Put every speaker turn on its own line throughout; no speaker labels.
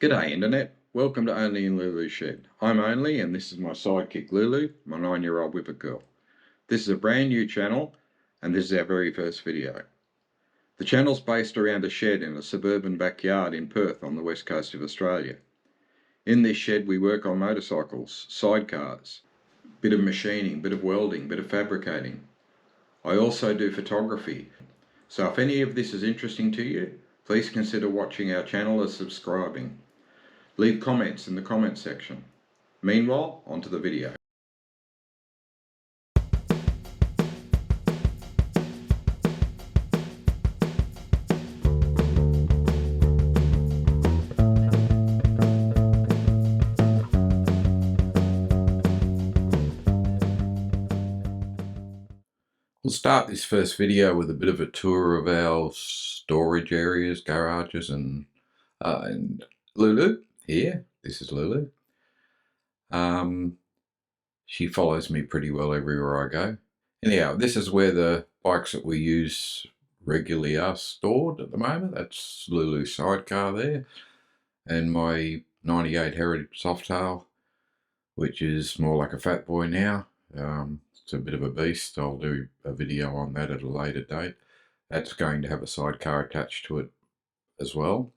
G'day Internet, welcome to Only in Lulu's Shed. I'm Only and this is my sidekick Lulu, my 9-year-old Whippet girl. This is a brand new channel and this is our very first video. The channel's based around a shed in a suburban backyard in Perth on the west coast of Australia. In this shed we work on motorcycles, sidecars, bit of machining, bit of welding, bit of fabricating. I also do photography, so if any of this is interesting to you, please consider watching our channel or subscribing. Leave comments in the comments section. Meanwhile, onto the video. We'll start this first video with a bit of a tour of our storage areas, garages, and Lulu here. This is Lulu. She follows me pretty well everywhere I go. Anyhow, this is where the bikes that we use regularly are stored at the moment. That's Lulu's sidecar there, and my 98 Heritage Softail, which is more like a fat boy now. It's a bit of a beast. I'll do a video on that at a later date. That's going to have a sidecar attached to it as well.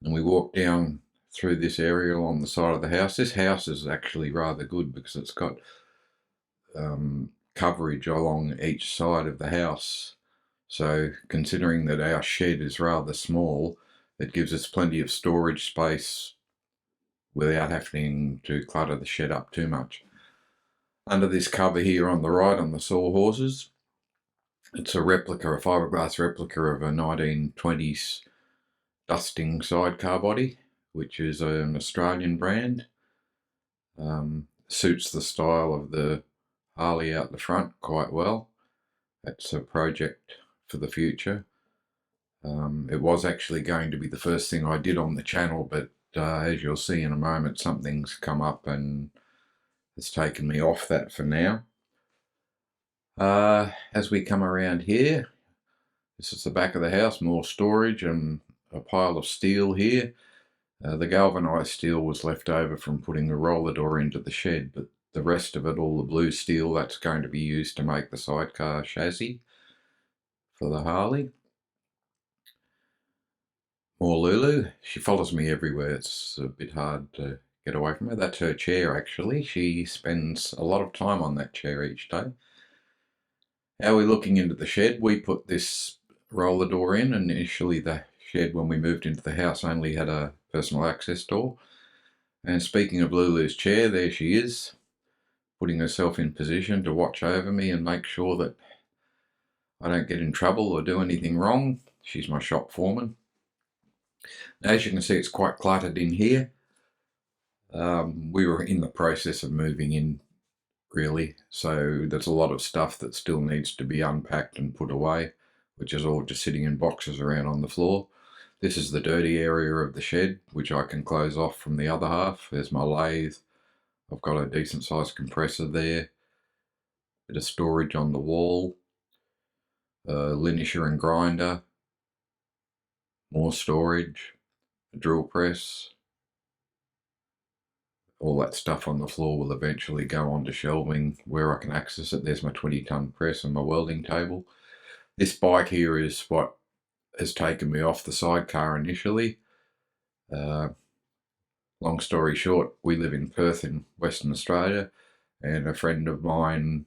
And we walk down through this area on the side of the house. This house is actually rather good because it's got coverage along each side of the house. So considering that our shed is rather small, it gives us plenty of storage space without having to clutter the shed up too much. Under this cover here on the right on the sawhorses, it's a replica, a fiberglass replica of a 1920s dusting sidecar body, which is an Australian brand. Suits the style of the Harley out the front quite well. That's a project for the future. It was actually going to be the first thing I did on the channel, but as you'll see in a moment, something's come up and it's taken me off that for now. As we come around here, this is the back of the house, more storage and a pile of steel here. The galvanised steel was left over from putting the roller door into the shed, but the rest of it, all the blue steel, that's going to be used to make the sidecar chassis for the Harley. More Lulu. She follows me everywhere. It's a bit hard to get away from her. That's her chair actually. She spends a lot of time on that chair each day. How are we looking into the shed? We put this roller door in, and initially the shed when we moved into the house only had a personal access door. And speaking of Lulu's chair, there she is, putting herself in position to watch over me and make sure that I don't get in trouble or do anything wrong. She's my shop foreman. As you can see, it's quite cluttered in here. We were in the process of moving in, really, so there's a lot of stuff that still needs to be unpacked and put away, which is all just sitting in boxes around on the floor. This is the dirty area of the shed, which I can close off from the other half. There's my lathe. I've got a decent sized compressor there. Bit of storage on the wall. Linisher and grinder. More storage. A drill press. All that stuff on the floor will eventually go onto shelving where I can access it. There's my 20-ton press and my welding table. This bike here is what has taken me off the sidecar initially. Long story short, we live in Perth in Western Australia, and a friend of mine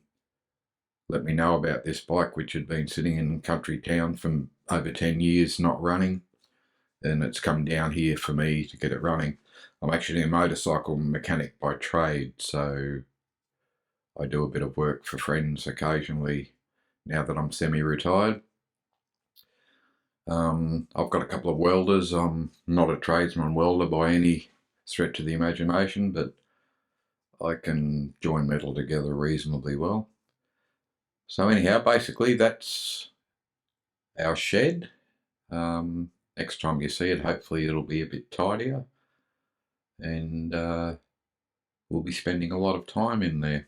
let me know about this bike, which had been sitting in country town for over 10 years not running, and it's come down here for me to get it running. I'm actually a motorcycle mechanic by trade, so I do a bit of work for friends occasionally now that I'm semi-retired. I've got a couple of welders. I'm not a tradesman welder by any stretch of the imagination, but I can join metal together reasonably well. So anyhow, basically that's our shed. Next time you see it, hopefully it'll be a bit tidier, and we'll be spending a lot of time in there.